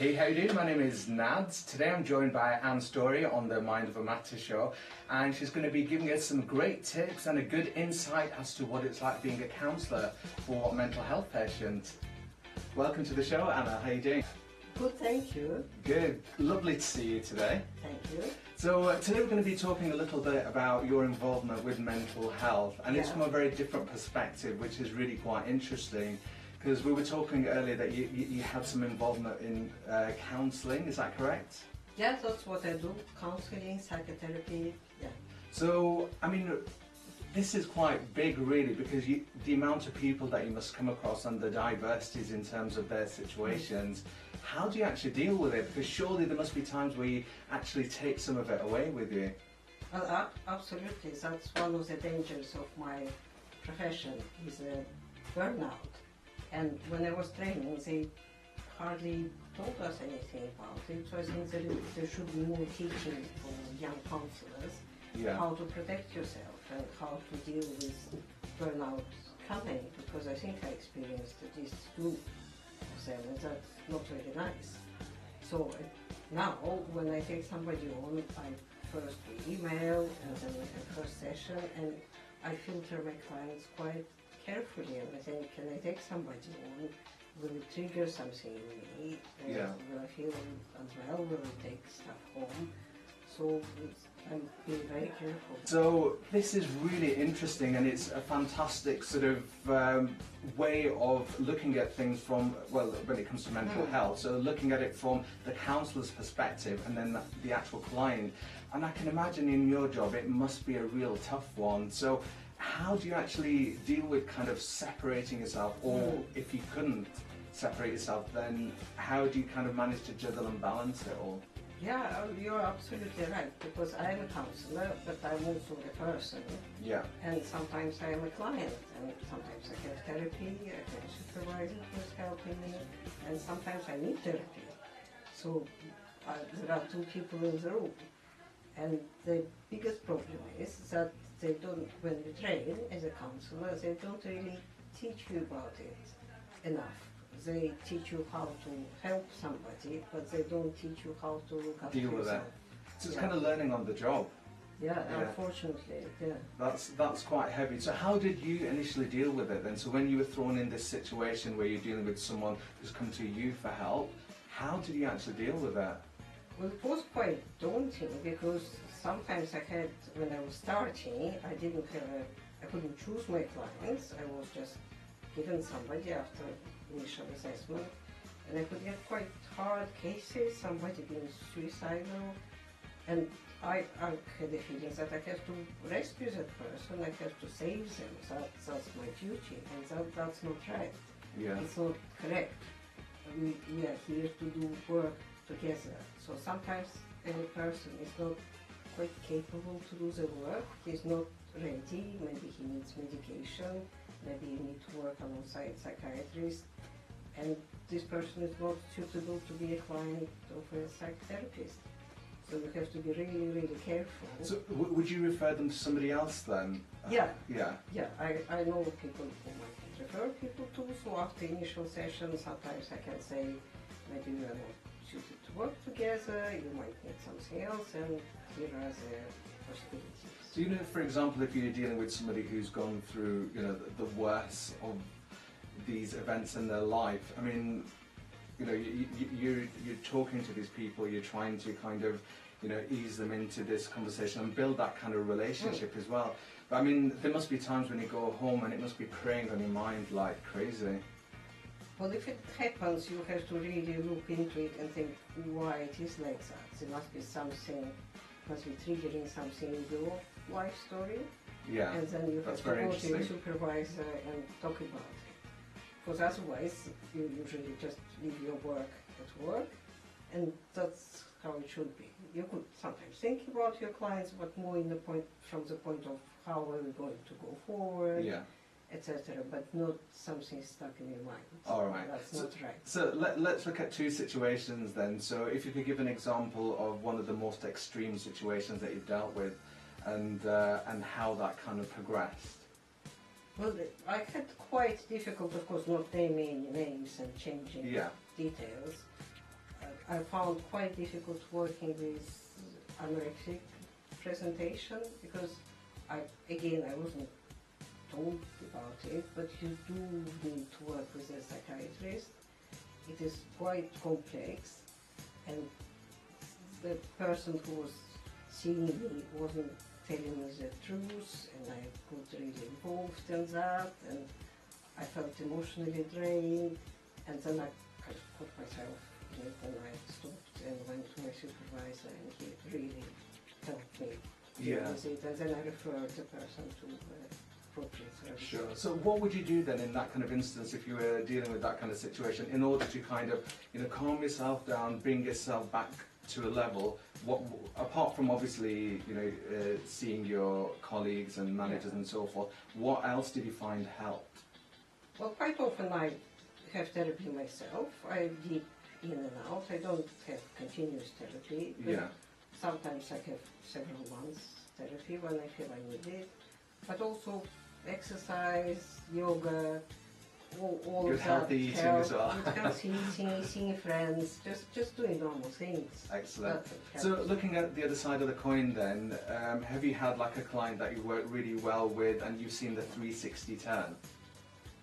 Hey, how you doing? My name is Nads. Today I'm joined by Anne Story on the Mind Over Matter show, and she's going to be giving us some great tips and a good insight as to what it's like being a counsellor for mental health patients. Welcome to the show, Anna. How you doing? Good, thank you. Good. Lovely to see you today. Thank you. So today we're going to be talking a little bit about your involvement with mental health, and it's from a very different perspective, which is really quite interesting. Because we were talking earlier that you had some involvement in counselling, is that correct? Yeah, that's what I do, counselling, psychotherapy, yeah. So, I mean, this is quite big really, because the amount of people that you must come across and the diversities in terms of their situations, how do you actually deal with it? Because surely there must be times where you actually take some of it away with you. Well, absolutely, that's one of the dangers of my profession, is burnout. And when I was training, they hardly told us anything about it, so I think that there should be more teaching for young counsellors, how to protect yourself and how to deal with burnout coming, because I think I experienced at least two of them, and that's not very nice. So now, when I take somebody on, I first do email and then a first session, and I filter my clients quite carefully, and I think, can I take somebody on? Will it trigger something in me? Will I feel unwell? Will I take stuff home? So I'm being very careful. So this is really interesting, and it's a fantastic sort of way of looking at things from, well, when it comes to mental health, so looking at it from the counsellor's perspective and then the actual client. And I can imagine in your job it must be a real tough one. So how do you actually deal with kind of separating yourself, or if you couldn't separate yourself, then how do you kind of manage to juggle and balance it all? Yeah, you're absolutely right, because I'm a counsellor, but I'm also a person. Yeah. And sometimes I am a client, and sometimes I get therapy, I get a supervisor who's helping me, and sometimes I need therapy. So there are two people in the room. And the biggest problem is that they don't, when you train as a counsellor, they don't really teach you about it enough. They teach you how to help somebody, but they don't teach you how to look after yourself. Deal with it. So it's kind of learning on the job. Yeah, unfortunately, yeah. That's quite heavy. So how did you initially deal with it then? So when you were thrown in this situation where you're dealing with someone who's come to you for help, how did you actually deal with that? Well, it was quite daunting, because sometimes I had, when I was starting, I couldn't choose my clients. I was just given somebody after initial assessment, and I could get quite hard cases, somebody being suicidal, and I had the feeling that I have to rescue that person, I have to save them, that's my duty, and that's not right. Yeah. It's not correct. We are here to do work together. So sometimes any person is not quite capable to do the work, he's not ready, maybe he needs medication, maybe you need to work alongside psychiatrist, and this person is not suitable to be a client of a psychotherapist. So you have to be really, really careful. So would you refer them to somebody else then? Yeah. Yeah. Yeah, I know people who might refer people to, so after initial session, sometimes I can say, maybe we are not suited to work together, you might need something else, and here are the possibilities. So, you know, for example, if you're dealing with somebody who's gone through, you know, the worst of these events in their life, I mean, you know, you're talking to these people, you're trying to kind of, you know, ease them into this conversation and build that kind of relationship as well. But I mean, there must be times when you go home and it must be preying on your mind like crazy. Well, if it happens, you have to really look into it and think why it is like that. There must be something, must be triggering something in your life story. Yeah, and then you have to go to your supervisor and talk about it. Because otherwise, you usually just leave your work at work, and that's how it should be. You could sometimes think about your clients, but more from the point of how are we going to go forward. Yeah. Etc., but not something stuck in your mind. All right. That's not right. So let's look at two situations then. So if you could give an example of one of the most extreme situations that you've dealt with, and how that kind of progressed. Well, I had quite difficult, of course, not naming names and changing details. I found quite difficult working with anorexic presentation because I wasn't told about it, but you do need to work with a psychiatrist. It is quite complex, and the person who was seeing me wasn't telling me the truth, and I got really involved in that, and I felt emotionally drained, and then I kind of put myself in it, and I stopped and went to my supervisor, and he really helped me deal with it, and then I referred the person to appropriate services. Sure. So what would you do then in that kind of instance if you were dealing with that kind of situation in order to kind of, calm yourself down, bring yourself back to a level, what, apart from obviously, seeing your colleagues and managers and so forth, what else did you find helped? Well, quite often I have therapy myself. I dip in and out. I don't have continuous therapy, but sometimes I have several months therapy when I feel I need it. But also exercise, yoga, all good of that. Healthy eating as well. Good healthy eating, seeing friends, just doing normal things. Excellent. So looking at the other side of the coin then, have you had like a client that you worked really well with and you've seen the 360 turn?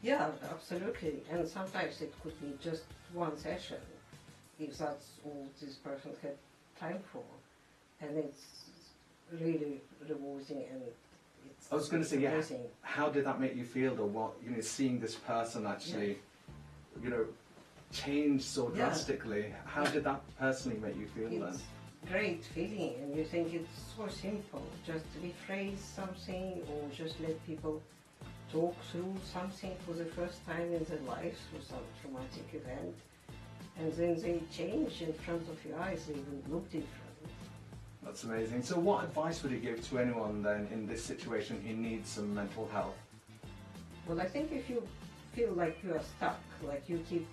Yeah, absolutely. And sometimes it could be just one session, if that's all this person had time for. And it's really rewarding, and it's I was going to say, amazing. How did that make you feel, or what, seeing this person actually, change so drastically? How did that personally make you feel then? It's great feeling, and you think it's so simple. Just rephrase something, or just let people talk through something for the first time in their lives through some traumatic event, and then they change in front of your eyes. They even look different. That's amazing. So what advice would you give to anyone then in this situation who needs some mental health? Well, I think if you feel like you are stuck, like you keep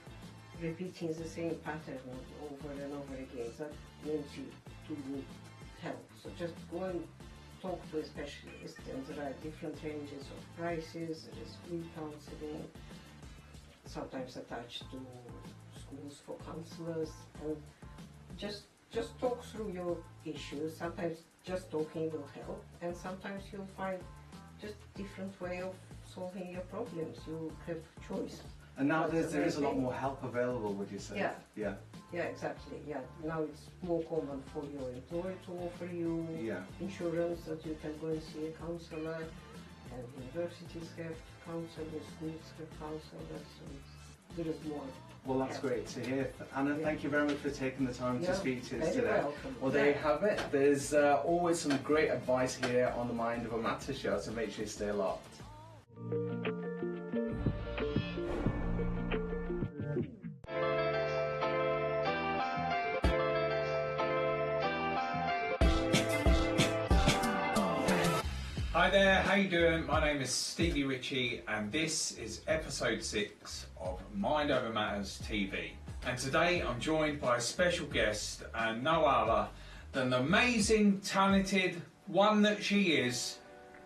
repeating the same pattern over and over again, that means you do need help. So just go and talk to a specialist, and there are different ranges of prices. There is free counseling, sometimes attached to schools for counselors, and just talk through your issues. Sometimes just talking will help, and sometimes you'll find just different way of solving your problems. You have choice. And now there is a lot more help available, would you say? Yeah, exactly. Yeah, now it's more common for your employer to offer you insurance that you can go and see a counsellor, and universities have counselors, schools have counselors, so there is more. Well, that's great to hear. Anna, thank you very much for taking the time to speak to us today. Welcome. Well, there you have it. There's always some great advice here on the Mind of a Matter show, so make sure you stay locked. Hi there, how you doing? My name is Stevie Ritchie, and this is episode 6 of Mind Over Matters TV. And today I'm joined by a special guest, and no other than the amazing, talented one that she is.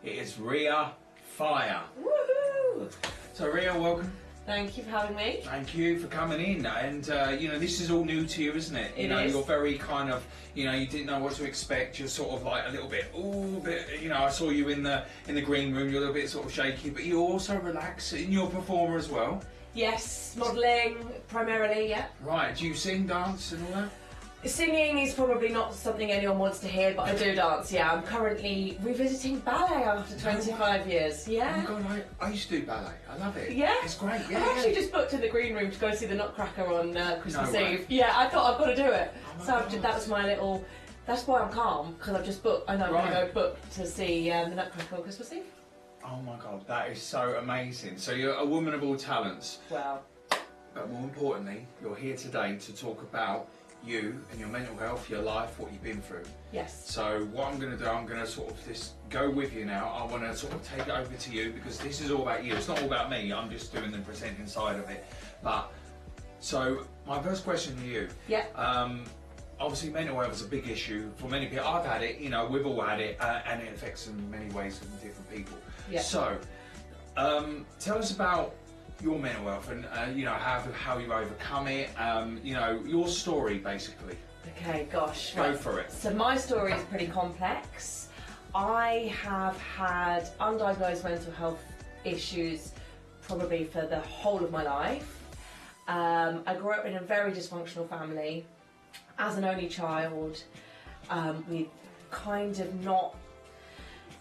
It is Ria Fire. Woohoo! So Ria, welcome. Thank you for having me. Thank you for coming in, and this is all new to you, isn't it? It is. You're very kind of, you didn't know what to expect. You're sort of like a little bit, I saw you in the green room. You're a little bit sort of shaky, but you're also relaxed, and you're a performer as well. Yes, modelling primarily, yeah. Right. Do you sing, dance, and all that? Singing is probably not something anyone wants to hear, but I do dance, yeah. I'm currently revisiting ballet after 25 years, yeah. Oh my God, I used to do ballet. I love it. Yeah? It's great, yeah. I actually just booked in the green room to go see the Nutcracker on Christmas No way. Eve. Yeah, I thought I've got to do it. Oh my So God. that was my little, that's why I'm calm, because I've just booked, I know I'm going to go book to see the Nutcracker on Christmas Eve. Oh my God, that is so amazing. So you're a woman of all talents. Wow. But more importantly, you're here today to talk about you and your mental health, your life, what you've been through. Yes. So what I'm going to do, I'm going to sort of just go with you now. I want to sort of take it over to you because this is all about you. It's not all about me. I'm just doing the presenting side of it. But so my first question to you. Yeah. Obviously, mental health is a big issue for many people. I've had it. We've all had it, and it affects in many ways with different people. Yeah. So tell us about your mental health and you know how you overcome it. You know, your story basically. Okay, gosh. Go for it. So my story is pretty complex. I have had undiagnosed mental health issues probably for the whole of my life. I grew up in a very dysfunctional family as an only child, with kind of not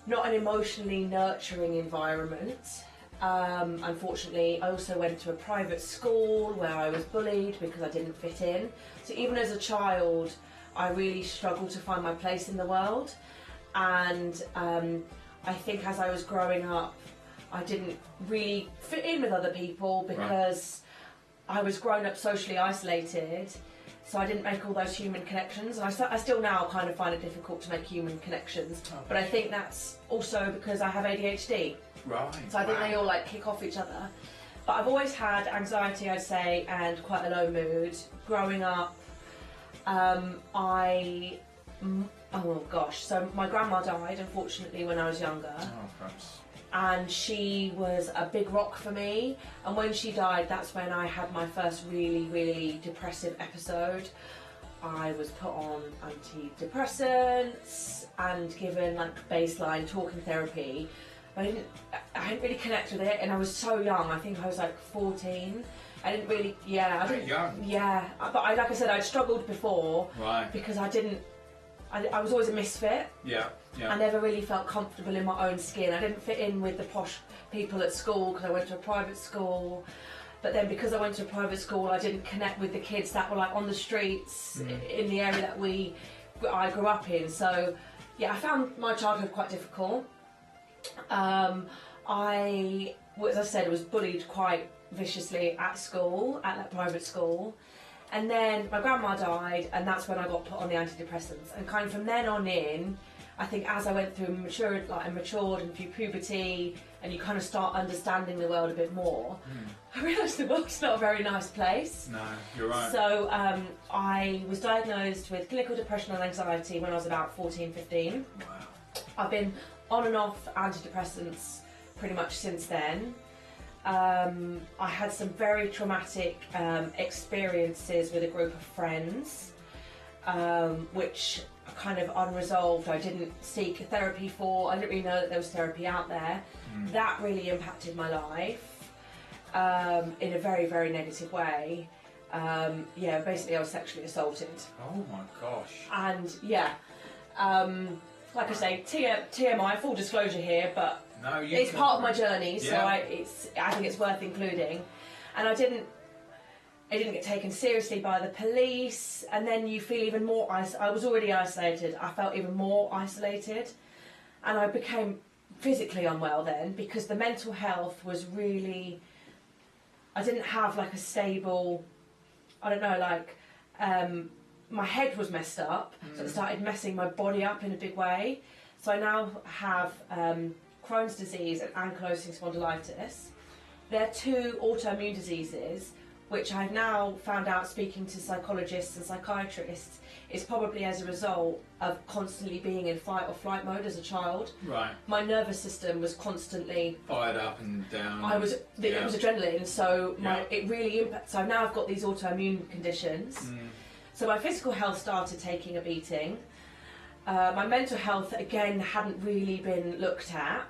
an emotionally nurturing environment. Unfortunately, I also went to a private school where I was bullied because I didn't fit in. So even as a child, I really struggled to find my place in the world. And I think as I was growing up, I didn't really fit in with other people because I was grown up socially isolated. So I didn't make all those human connections, and I still now kind of find it difficult to make human connections. But I think that's also because I have ADHD. Right. So I think they all like kick off each other. But I've always had anxiety, I'd say, and quite a low mood. Growing up, oh gosh, so my grandma died unfortunately when I was younger. Oh, perhaps. And she was a big rock for me, and when she died, that's when I had my first really depressive episode. I was put on antidepressants and given like baseline talking therapy. I didn't really connect with it, and I was so young. I think I was like 14. I didn't really, I didn't. Young. Yeah, but like I said, I'd struggled before. Right. Because I was always a misfit. Yeah. I never really felt comfortable in my own skin. I didn't fit in with the posh people at school because I went to a private school. But then because I went to a private school, I didn't connect with the kids that were like on the streets in the area that I grew up in. So yeah, I found my childhood quite difficult. I, as I said, was bullied quite viciously at school, at that private school. And then my grandma died, and that's when I got put on the antidepressants. And kind of from then on in, I think as I went through matured and through puberty, and you kind of start understanding the world a bit more, I realised the world's not a very nice place. No, you're right. So I was diagnosed with clinical depression and anxiety when I was about 14, 15. Wow. I've been on and off antidepressants pretty much since then. I had some very traumatic experiences with a group of friends, which are kind of unresolved. I didn't seek therapy for. I didn't really know that there was therapy out there. That really impacted my life in a very negative way. Basically I was sexually assaulted. Oh my gosh. And like I say, TMI, full disclosure here, but no, it's part of my journey, so Yeah. I think it's worth including. And I didn't get taken seriously by the police, and then you feel even more I was already isolated. I felt even more isolated, and I became physically unwell then because the mental health was really. I didn't have like a stable. I don't know, like. My head was messed up, so it started messing my body up in a big way. So I now have Crohn's disease and ankylosing spondylitis. They're two autoimmune diseases, which I've now found out, speaking to psychologists and psychiatrists, is probably as a result of constantly being in fight or flight mode as a child. Right. My nervous system was constantly Fired up and down. it was adrenaline, so it really impacts. So now I've got these autoimmune conditions. So my physical health started taking a beating. My mental health, again, hadn't really been looked at.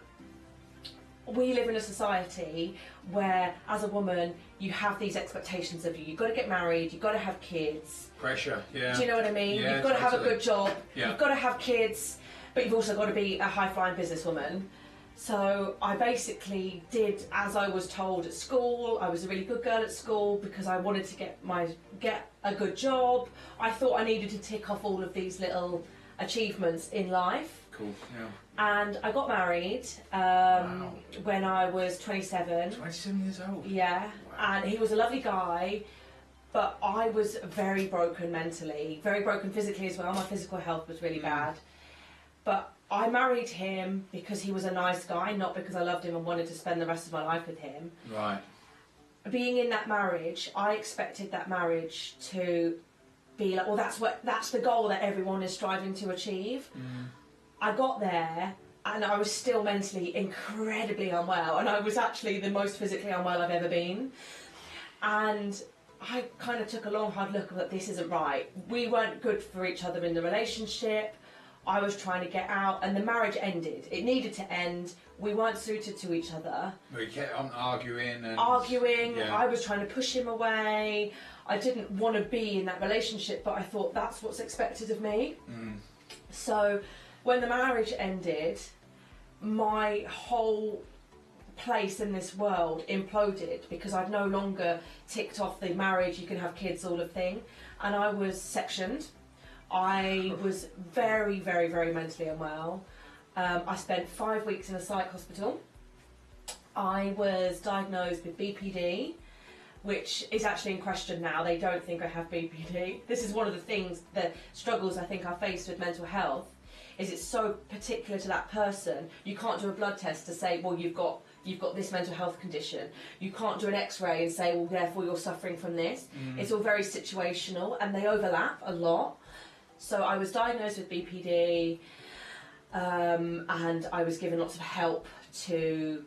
We live in a society where, as a woman, you have these expectations of you. You've got to get married, you've got to have kids. Pressure, yeah. Do you know what I mean? Yeah, you've got to have a totally. good job, Yeah. you've got to have kids, but you've also got to be a high-flying businesswoman. So I basically did as I was told at school. I was a really good girl at school because I wanted to get a good job. I thought I needed to tick off all of these little achievements in life. Cool, yeah. And I got married when I was 27. 27 years old? Yeah, Wow. and he was a lovely guy, but I was very broken mentally, very broken physically as well. My physical health was really bad. But I married him because he was a nice guy, not because I loved him and wanted to spend the rest of my life with him. Right. Being in that marriage, I expected that marriage to be like, well, that's the goal that everyone is striving to achieve. I got there and I was still mentally incredibly unwell, and I was actually the most physically unwell I've ever been. And I kind of took a long hard look at this isn't right. We weren't good for each other in the relationship. I was trying to get out, and the marriage ended. It needed to end. We weren't suited to each other. We kept on arguing. Yeah. I was trying to push him away. I didn't want to be in that relationship, but I thought that's what's expected of me. So when the marriage ended, my whole place in this world imploded because I'd no longer ticked off the marriage, you can have kids, all of thing, and I was sectioned. I was very, very, very mentally unwell. I spent 5 weeks in a psych hospital. I was diagnosed with BPD, which is actually in question now. They don't think I have BPD. This is one of the things, the struggles I think I face with mental health, is it's so particular to that person. You can't do a blood test to say, well, you've got this mental health condition. You can't do an x-ray and say, well, therefore you're suffering from this. It's all very situational, and they overlap a lot. So I was diagnosed with BPD, and I was given lots of help to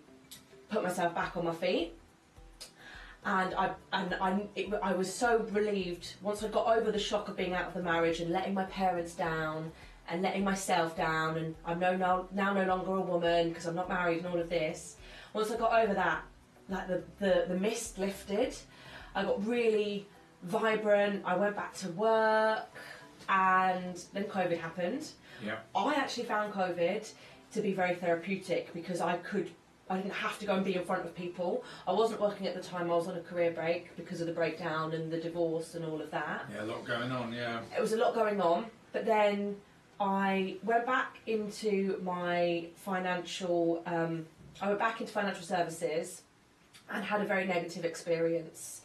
put myself back on my feet. And I was so relieved once I got over the shock of being out of the marriage and letting my parents down and letting myself down, and I'm now no longer a woman because I'm not married and all of this. Once I got over that, like the mist lifted, I got really vibrant. I went back to work, and then COVID happened. Yeah. I actually found COVID to be very therapeutic because I didn't have to go and be in front of people. I wasn't working at the time. I was on a career break because of the breakdown and the divorce and all of that. Yeah, a lot going on, yeah. It was a lot going on, but then I went back into my financial services and had a very negative experience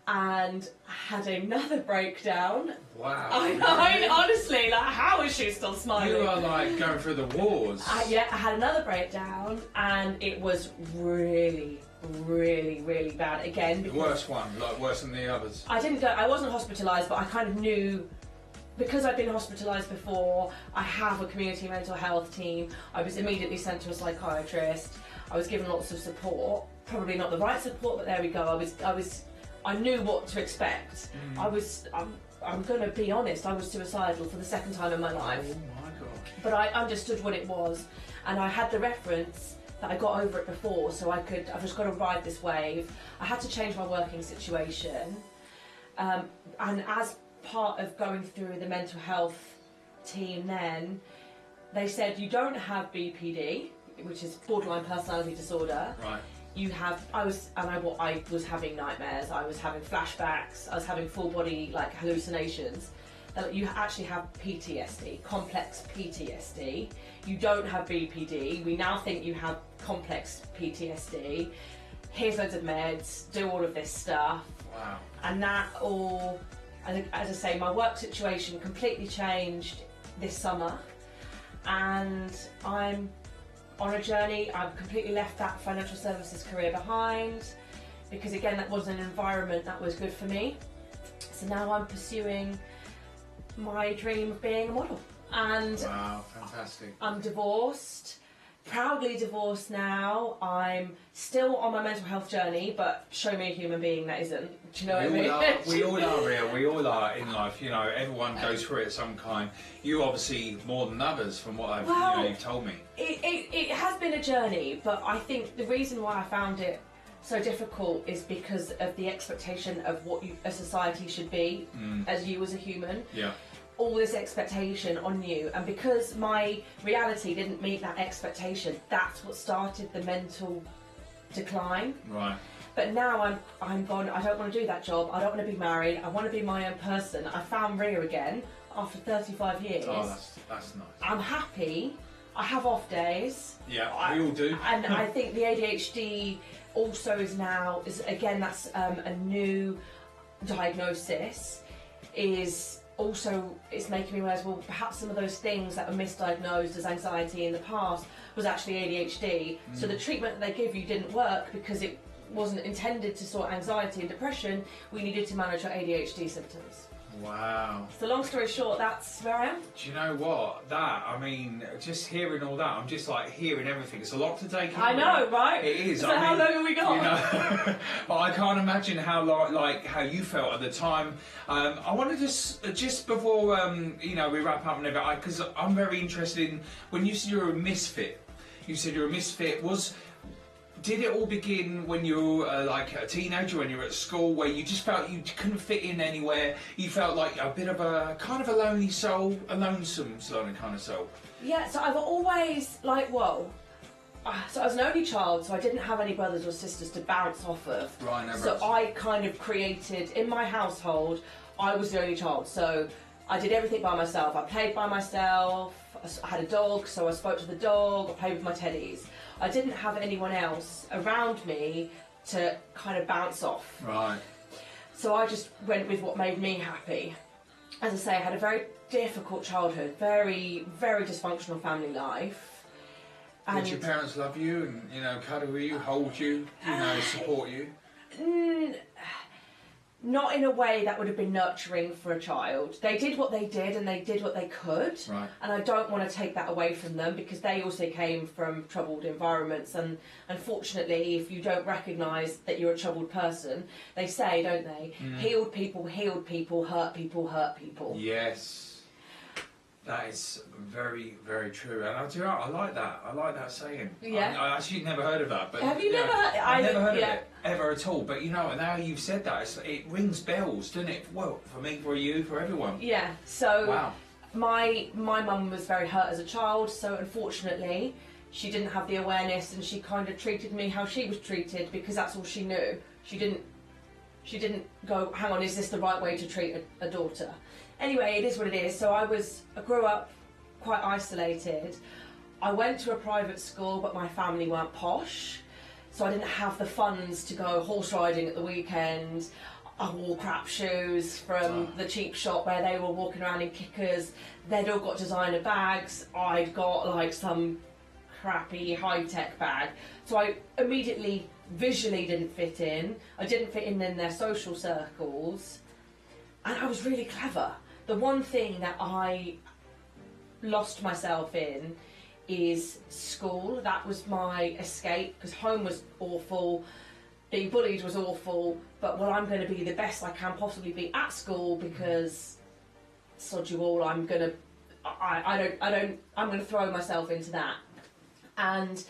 and had another breakdown. Wow. I know, honestly, like, how is she still smiling? You are like going through the wars. I had another breakdown, and it was really, really, really bad again. The worst one, like worse than the others. I wasn't hospitalised, but I kind of knew, because I'd been hospitalised before. I have a community mental health team. I was immediately sent to a psychiatrist. I was given lots of support, probably not the right support, but there we go. I knew what to expect. I'm going to be honest, I was suicidal for the second time in my life. Oh my God. But I understood what it was, and I had the reference that I got over it before, so I've just got to ride this wave. I had to change my working situation, and as part of going through the mental health team then, they said you don't have BPD, which is borderline personality disorder. Right. I was having nightmares, I was having flashbacks, I was having full body like hallucinations. You actually have PTSD, complex PTSD. You don't have BPD. We now think you have complex PTSD. Here's loads of meds, do all of this stuff. Wow. And that all, as I say, my work situation completely changed this summer, and I'm on a journey. I've completely left that financial services career behind because, again, that wasn't an environment that was good for me. So now I'm pursuing my dream of being a model. And wow, fantastic. I'm divorced, proudly divorced now. I'm still on my mental health journey, but show me a human being that isn't. Do you know what I mean? We all are real. We all are in life. You know, everyone goes through it of some kind. You obviously more than others, from what you've told me. It has been a journey, but I think the reason why I found it so difficult is because of the expectation of what a society should be as you as a human. Yeah. All this expectation on you, and because my reality didn't meet that expectation, that's what started the mental decline. Right. But now I'm gone. I don't want to do that job. I don't want to be married. I want to be my own person. I found Rhea again after 35 years. Oh, that's nice. I'm happy. I have off days. Yeah, we all do. And I think the ADHD also is again, that's a new diagnosis. It's making me realise, well, perhaps some of those things that were misdiagnosed as anxiety in the past was actually ADHD. So the treatment that they give you didn't work because it wasn't intended to sort anxiety and depression. We needed to manage our ADHD symptoms. Wow. So long story short, that's where I am. Do you know what? I mean, just hearing all that, I'm just like hearing everything. It's a lot to take in. I know, right? It is. So how long have we got? You know, but I can't imagine how how you felt at the time. I want to just before we wrap up and everything, because I'm very interested in when you said you're a misfit. You said you're a misfit. Did it all begin when you were like a teenager, when you were at school, where you just felt you couldn't fit in anywhere? You felt like a bit of a kind of a lonely soul, a lonesome kind of soul. Yeah, so I've always so I was an only child, so I didn't have any brothers or sisters to bounce off of. Right, no so brothers. I kind of created, in my household, I was the only child, so I did everything by myself. I played by myself, I had a dog, so I spoke to the dog, I played with my teddies. I didn't have anyone else around me to kind of bounce off. Right. So I just went with what made me happy. As I say, I had a very difficult childhood, very, very dysfunctional family life. Did your parents love you and, cuddle with you, hold you, support you? Not in a way that would have been nurturing for a child. They did what they did and they did what they could. Right. And I don't want to take that away from them because they also came from troubled environments. And unfortunately, if you don't recognise that you're a troubled person, they say, don't they? Healed people, hurt people, hurt people. Yes. That is very, very true, and I like that. I like that saying. Yeah. I actually never heard of that. But Have you never heard? I've never heard of it ever at all. But now you've said that, it rings bells, doesn't it? Well, for me, for you, for everyone. Yeah. So wow. My mum was very hurt as a child, so unfortunately, she didn't have the awareness, and she kind of treated me how she was treated because that's all she knew. She didn't go, hang on, is this the right way to treat a daughter? Anyway, it is what it is. So I grew up quite isolated. I went to a private school, but my family weren't posh, so I didn't have the funds to go horse riding at the weekend. I wore crap shoes from the cheap shop where they were walking around in kickers. They'd all got designer bags. I'd got like some crappy high-tech bag. So I immediately visually didn't fit in. I didn't fit in their social circles. And I was really clever. The one thing that I lost myself in is school. That was my escape because home was awful, being bullied was awful, but I'm going to be the best I can possibly be at school because sod you all, I'm going to throw myself into that. And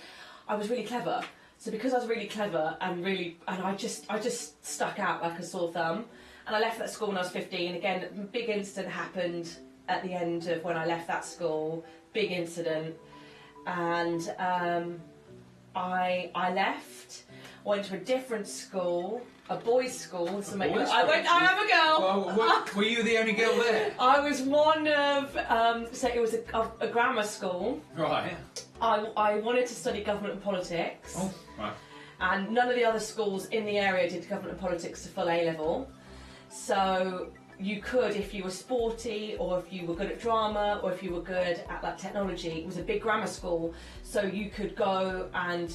I was really clever. So because I was really clever and I just stuck out like a sore thumb. And I left that school when I was 15. Again, a big incident happened at the end of when I left that school. Big incident. And I left, went to a different school, a boys' school. So I am a girl. Well, were you the only girl there? I was one of, so it was a grammar school. Right. I wanted to study government and politics. Oh, right. And none of the other schools in the area did government and politics to full A-level. So you could, if you were sporty, or if you were good at drama, or if you were good at like technology, it was a big grammar school, so you could go and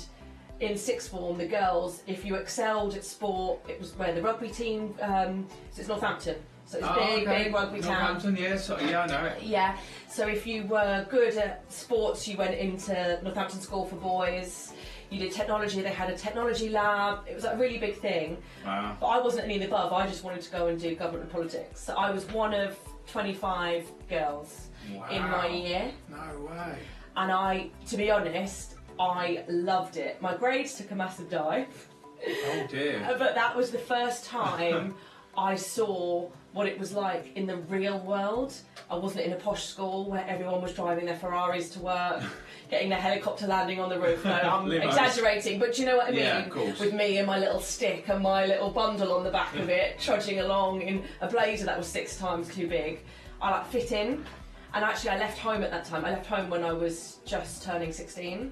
in sixth form, the girls, if you excelled at sport, it was where the rugby team, so it's Northampton, so it's big rugby town. Northampton, yes, yeah, I know it. Yeah, so if you were good at sports, you went into Northampton School for Boys. You did technology, they had a technology lab, it was a really big thing. Wow. But I wasn't any of the above, I just wanted to go and do government and politics. So I was one of 25 girls in my year. No way. And to be honest, I loved it. My grades took a massive dive. Oh dear. But that was the first time I saw what it was like in the real world. I wasn't in a posh school where everyone was driving their Ferraris to work, getting their helicopter landing on the roof. No, I'm exaggerating, but do you know what I mean? Yeah, of course. With me and my little stick and my little bundle on the back of it, trudging along in a blazer that was 6 times too big. I fit in, and actually I left home at that time. I left home when I was just turning 16,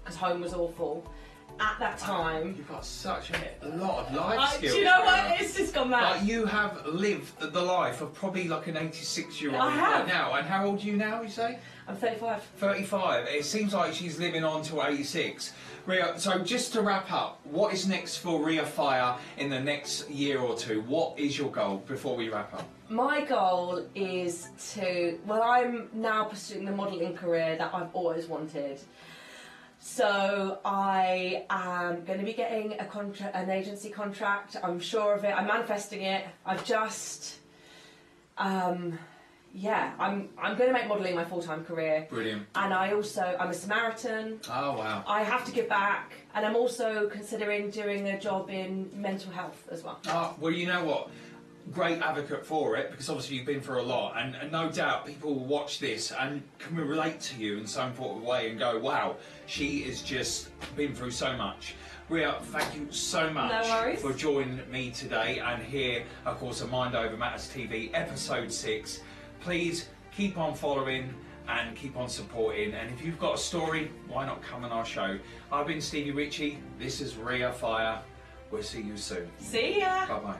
because home was awful. At that time... You've got such a lot of life skills. Do you know what? It's just gone mad. Like you have lived the life of probably like an 86-year-old I have. right now. And how old are you now, you say? I'm 35. 35. It seems like she's living on to 86. Ria, so just to wrap up, what is next for Ria Fire in the next year or two? What is your goal before we wrap up? My goal is to, well, I'm now pursuing the modelling career that I've always wanted. So I am going to be getting an agency contract. I'm sure of it. I'm manifesting it. I've just, yeah, I'm going to make modelling my full-time career. Brilliant. And I'm a Samaritan. Oh, wow. I have to give back. And I'm also considering doing a job in mental health as well. Oh, well, you know what? Great advocate for it, because obviously you've been through a lot, and no doubt people will watch this and can relate to you in some sort of way and go, wow, she has just been through so much. Ria, thank you so much for joining me today and here, of course, on Mind Over Matters TV, episode 6. Please keep on following and keep on supporting, and if you've got a story, why not come on our show? I've been Stevie Ritchie, this is Ria Fire. We'll see you soon. See ya! Bye-bye.